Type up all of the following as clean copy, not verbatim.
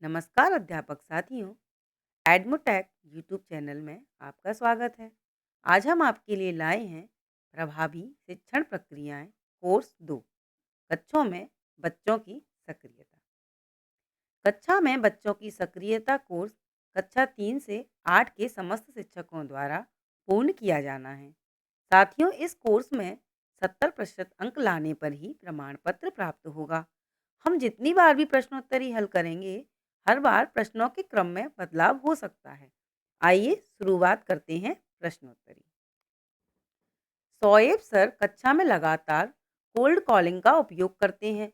नमस्कार अध्यापक साथियों। एडमोटैक यूट्यूब चैनल में आपका स्वागत है। आज हम आपके लिए लाए हैं प्रभावी शिक्षण प्रक्रियाएं कोर्स 2 कक्षों में बच्चों की सक्रियता। कक्षा में बच्चों की सक्रियता कोर्स कक्षा 3 से 8 के समस्त शिक्षकों द्वारा पूर्ण किया जाना है। साथियों, इस कोर्स में 70% अंक लाने पर ही प्रमाण पत्र प्राप्त होगा। हम जितनी बार भी प्रश्नोत्तरी हल करेंगे, हर बार प्रश्नों के क्रम में बदलाव हो सकता है। आइए शुरुआत करते हैं प्रश्नोत्तरी। शोएब सर कक्षा में लगातार कोल्ड कॉलिंग का उपयोग करते हैं,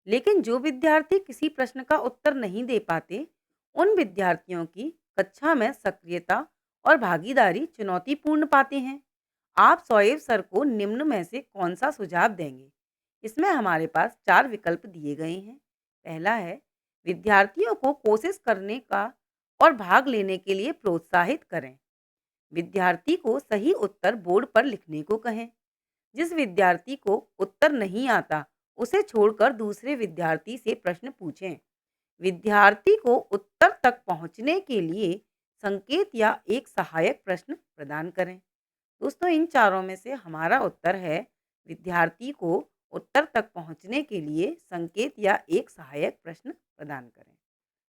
लेकिन जो विद्यार्थी किसी प्रश्न का उत्तर नहीं दे पाते, उन विद्यार्थियों की कक्षा में सक्रियता और भागीदारी चुनौतीपूर्ण पाते हैं। आप शोएब सर को निम्न में से कौन सा सुझाव देंगे? इसमें हमारे पास 4 विकल्प दिए गए हैं। पहला है, विद्यार्थियों को कोशिश करने का और भाग लेने के लिए प्रोत्साहित करें। विद्यार्थी को सही उत्तर बोर्ड पर लिखने को कहें। जिस विद्यार्थी को उत्तर नहीं आता, उसे छोड़कर दूसरे विद्यार्थी से प्रश्न पूछें। विद्यार्थी को उत्तर तक पहुंचने के लिए संकेत या एक सहायक प्रश्न प्रदान करें। दोस्तों, इन चारों में से हमारा उत्तर है, विद्यार्थी को उत्तर तक पहुंचने के लिए संकेत या एक सहायक प्रश्न प्रदान करें।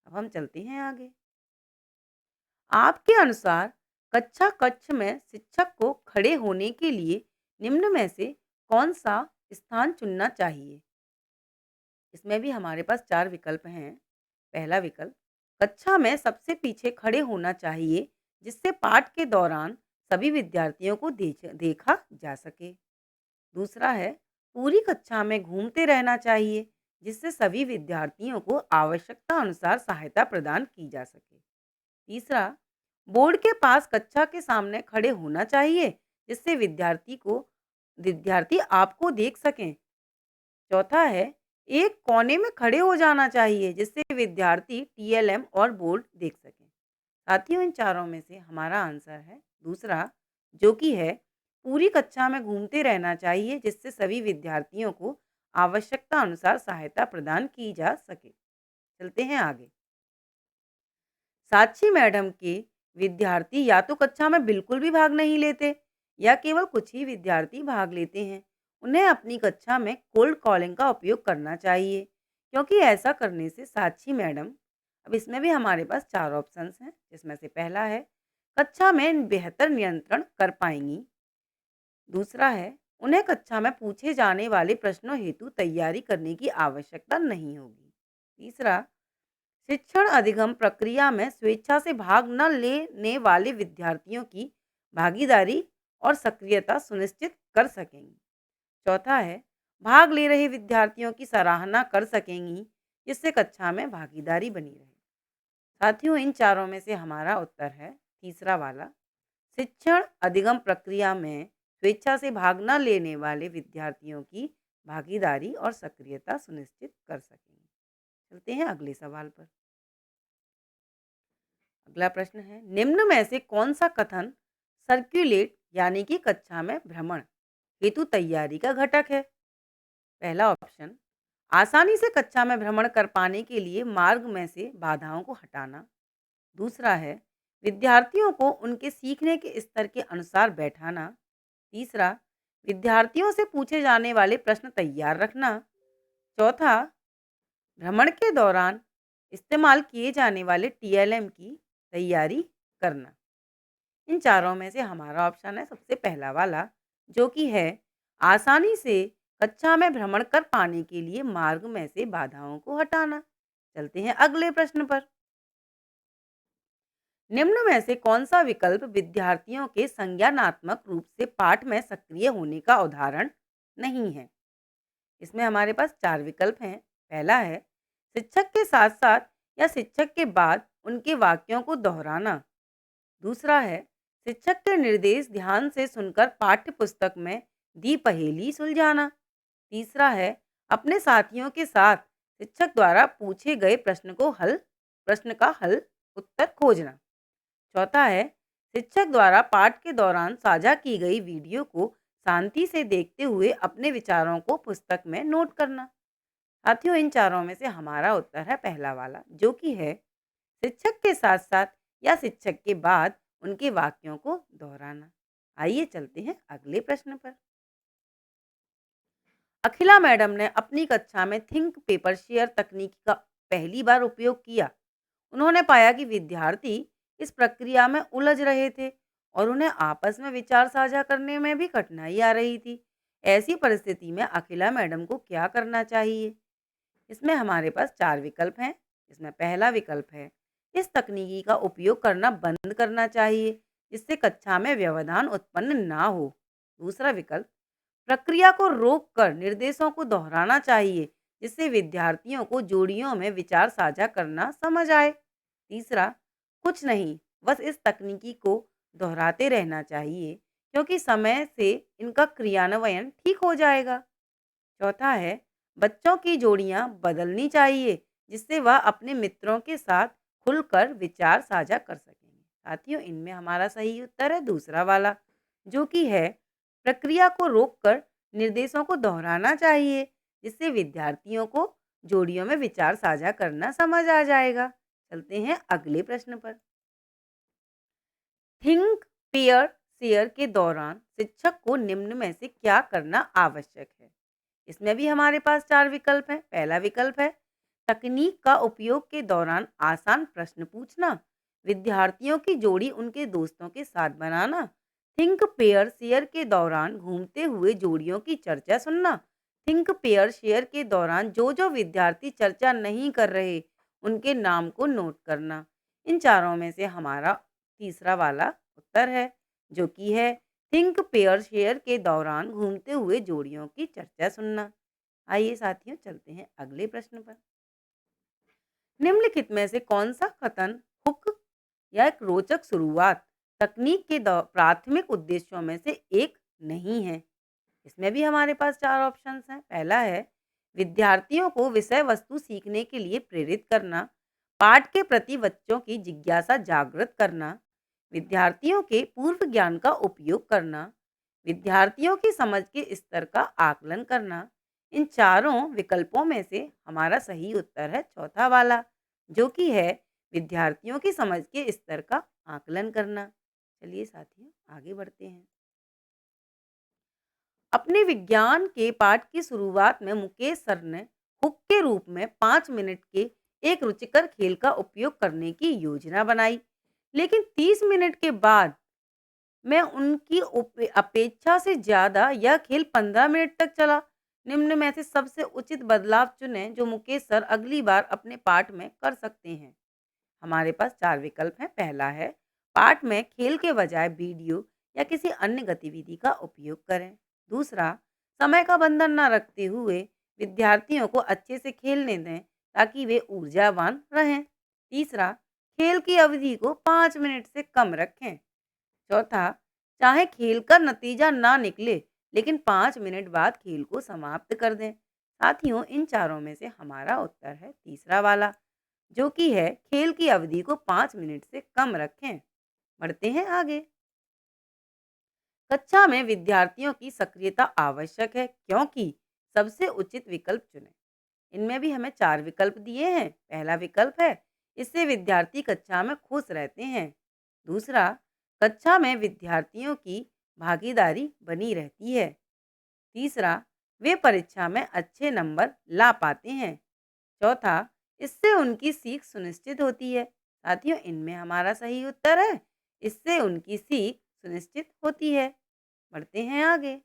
अब हम चलते हैं आगे। आपके अनुसार कक्षा कक्ष में शिक्षक को खड़े होने के लिए निम्न में से कौन सा स्थान चुनना चाहिए? इसमें भी हमारे पास 4 विकल्प हैं। पहला विकल्प, कक्षा में सबसे पीछे खड़े होना चाहिए, जिससे पाठ के दौरान सभी विद्यार्थियों को देखा जा सके। दूसरा है, पूरी कक्षा में घूमते रहना चाहिए, जिससे सभी विद्यार्थियों को आवश्यकता अनुसार सहायता प्रदान की जा सके। तीसरा, बोर्ड के पास कक्षा के सामने खड़े होना चाहिए, जिससे विद्यार्थी आपको देख सकें। चौथा है, एक कोने में खड़े हो जाना चाहिए, जिससे विद्यार्थी टीएलएम और बोर्ड देख सकें। साथियों, इन चारों में से हमारा आंसर है दूसरा, जो कि है, पूरी कक्षा में घूमते रहना चाहिए, जिससे सभी विद्यार्थियों को आवश्यकता अनुसार सहायता प्रदान की जा सके। चलते हैं आगे। साक्षी मैडम के विद्यार्थी या तो कक्षा में बिल्कुल भी भाग नहीं लेते, या केवल कुछ ही विद्यार्थी भाग लेते हैं। उन्हें अपनी कक्षा में कोल्ड कॉलिंग का उपयोग करना चाहिए, क्योंकि ऐसा करने से साक्षी मैडम, अब इसमें भी हमारे पास 4 ऑप्शंस हैं, जिसमें से पहला है, कक्षा में बेहतर नियंत्रण कर पाएंगी। दूसरा है, उन्हें कक्षा में पूछे जाने वाले प्रश्नों हेतु तैयारी करने की आवश्यकता नहीं होगी। तीसरा, शिक्षण अधिगम प्रक्रिया में स्वेच्छा से भाग न लेने वाले विद्यार्थियों की भागीदारी और सक्रियता सुनिश्चित कर सकेंगी। चौथा है, भाग ले रहे विद्यार्थियों की सराहना कर सकेंगी, जिससे कक्षा में भागीदारी बनी रहे। साथियों, इन चारों में से हमारा उत्तर है तीसरा वाला, शिक्षण अधिगम प्रक्रिया में स्वेच्छा से भाग न लेने वाले विद्यार्थियों की भागीदारी और सक्रियता सुनिश्चित कर सकेंगे। चलते हैं अगले सवाल पर। अगला प्रश्न है, निम्न में से कौन सा कथन सर्कुलेट यानी कि कक्षा में भ्रमण हेतु तैयारी का घटक है? पहला ऑप्शन, आसानी से कक्षा में भ्रमण कर पाने के लिए मार्ग में से बाधाओं को हटाना। दूसरा है, विद्यार्थियों को उनके सीखने के स्तर के अनुसार बैठाना। तीसरा, विद्यार्थियों से पूछे जाने वाले प्रश्न तैयार रखना। चौथा, भ्रमण के दौरान इस्तेमाल किए जाने वाले टीएलएम की तैयारी करना। इन चारों में से हमारा ऑप्शन है सबसे पहला वाला, जो कि है, आसानी से कक्षा में भ्रमण कर पाने के लिए मार्ग में से बाधाओं को हटाना। चलते हैं अगले प्रश्न पर। निम्न में से कौन सा विकल्प विद्यार्थियों के संज्ञानात्मक रूप से पाठ में सक्रिय होने का उदाहरण नहीं है? इसमें हमारे पास 4 विकल्प हैं। पहला है, शिक्षक के साथ साथ या शिक्षक के बाद उनके वाक्यों को दोहराना। दूसरा है, शिक्षक के निर्देश ध्यान से सुनकर पाठ्य पुस्तक में दी पहेली सुलझाना। तीसरा है, अपने साथियों के साथ शिक्षक द्वारा पूछे गए प्रश्न का हल उत्तर खोजना। चौथा है, शिक्षक द्वारा पाठ के दौरान साझा की गई वीडियो को शांति से देखते हुए अपने विचारों को पुस्तक में नोट करना। साथियों, इन चारों में से हमारा उत्तर है पहला वाला, जो कि है शिक्षक के साथ साथ या शिक्षक के बाद उनके वाक्यों को दोहराना। आइए चलते हैं अगले प्रश्न पर। अखिला मैडम ने अपनी कक्षा में थिंक पेपर शेयर तकनीक का पहली बार उपयोग किया। उन्होंने पाया कि विद्यार्थी इस प्रक्रिया में उलझ रहे थे और उन्हें आपस में विचार साझा करने में भी कठिनाई आ रही थी। ऐसी परिस्थिति में अखिला मैडम को क्या करना चाहिए? इसमें हमारे पास 4 विकल्प हैं। इसमें पहला विकल्प है, इस तकनीकी का उपयोग करना बंद करना चाहिए, जिससे कक्षा में व्यवधान उत्पन्न ना हो। दूसरा विकल्प, प्रक्रिया को रोककर निर्देशों को दोहराना चाहिए, जिससे विद्यार्थियों को जोड़ियों में विचार साझा करना समझ आए। तीसरा, कुछ नहीं, बस इस तकनीकी को दोहराते रहना चाहिए, क्योंकि समय से इनका क्रियान्वयन ठीक हो जाएगा। चौथा है, बच्चों की जोड़ियां बदलनी चाहिए, जिससे वह अपने मित्रों के साथ खुलकर विचार साझा कर सकेंगे। साथियों, इनमें हमारा सही उत्तर है दूसरा वाला, जो कि है प्रक्रिया को रोककर निर्देशों को दोहराना चाहिए, जिससे विद्यार्थियों को जोड़ियों में विचार साझा करना समझ आ जाएगा। चलते हैं अगले प्रश्न पर। थिंक पेयर शेयर के दौरान शिक्षक को निम्न में से क्या करना आवश्यक है? इसमें भी हमारे पास 4 विकल्प हैं। पहला विकल्प है, तकनीक का उपयोग के दौरान आसान प्रश्न पूछना, विद्यार्थियों की जोड़ी उनके दोस्तों के साथ बनाना, थिंक पेयर शेयर के दौरान घूमते हुए जोड़ियों की चर्चा सुनना, थिंक पेयर शेयर के दौरान जो जो विद्यार्थी चर्चा नहीं कर रहे, उनके नाम को नोट करना। इन चारों में से हमारा तीसरा वाला उत्तर है, जो कि है थिंक पेयर शेयर के दौरान घूमते हुए जोड़ियों की चर्चा सुनना। आइए साथियों चलते हैं अगले प्रश्न पर। निम्नलिखित में से कौन सा कथन हुक या एक रोचक शुरुआत तकनीक के प्राथमिक उद्देश्यों में से एक नहीं है? इसमें भी हमारे पास 4 ऑप्शंस हैं। पहला है, विद्यार्थियों को विषय वस्तु सीखने के लिए प्रेरित करना, पाठ के प्रति बच्चों की जिज्ञासा जागृत करना, विद्यार्थियों के पूर्व ज्ञान का उपयोग करना, विद्यार्थियों की समझ के स्तर का आकलन करना। इन चारों विकल्पों में से हमारा सही उत्तर है चौथा वाला, जो कि है विद्यार्थियों की समझ के स्तर का आकलन करना। चलिए साथियों आगे बढ़ते हैं। अपने विज्ञान के पाठ की शुरुआत में मुकेश सर ने हुक के रूप में 5 मिनट के एक रुचिकर खेल का उपयोग करने की योजना बनाई, लेकिन 30 मिनट के बाद मैं उनकी अपेक्षा से ज़्यादा यह खेल 15 मिनट तक चला। निम्न में से सबसे उचित बदलाव चुनें जो मुकेश सर अगली बार अपने पाठ में कर सकते हैं। हमारे पास 4 विकल्प हैं। पहला है, पाठ में खेल के बजाय वीडियो या किसी अन्य गतिविधि का उपयोग करें। दूसरा, समय का बंधन न रखते हुए विद्यार्थियों को अच्छे से खेलने दें ताकि वे ऊर्जावान रहें। तीसरा, खेल की अवधि को 5 मिनट से कम रखें। चौथा, चाहे खेल का नतीजा ना निकले, लेकिन 5 मिनट बाद खेल को समाप्त कर दें। साथियों, इन चारों में से हमारा उत्तर है तीसरा वाला, जो कि है खेल की अवधि को 5 मिनट से कम रखें। बढ़ते हैं आगे। कक्षा में विद्यार्थियों की सक्रियता आवश्यक है, क्योंकि सबसे उचित विकल्प चुनें। इनमें भी हमें 4 विकल्प दिए हैं। पहला विकल्प है, इससे विद्यार्थी कक्षा में खुश रहते हैं। दूसरा, कक्षा में विद्यार्थियों की भागीदारी बनी रहती है। तीसरा, वे परीक्षा में अच्छे नंबर ला पाते हैं। चौथा, इससे उनकी सीख सुनिश्चित होती है। साथियों, इनमें हमारा सही उत्तर है, इससे उनकी सीख सुनिश्चित होती है। बढ़ते हैं आगे।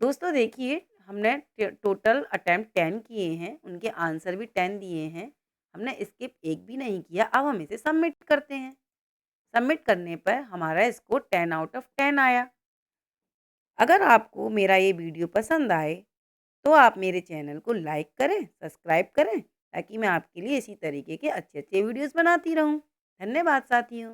दोस्तों देखिए, हमने टोटल अटेम्प्ट 10 किए हैं, उनके आंसर भी 10 दिए हैं। हमने स्किप एक भी नहीं किया। अब हम इसे सबमिट करते हैं। सबमिट करने पर हमारा स्कोर 10 आउट ऑफ 10 आया। अगर आपको मेरा ये वीडियो पसंद आए तो आप मेरे चैनल को लाइक करें, सब्सक्राइब करें, ताकि मैं आपके लिए इसी तरीके के अच्छे-अच्छे वीडियोस बनाती रहूं। धन्यवाद साथियों।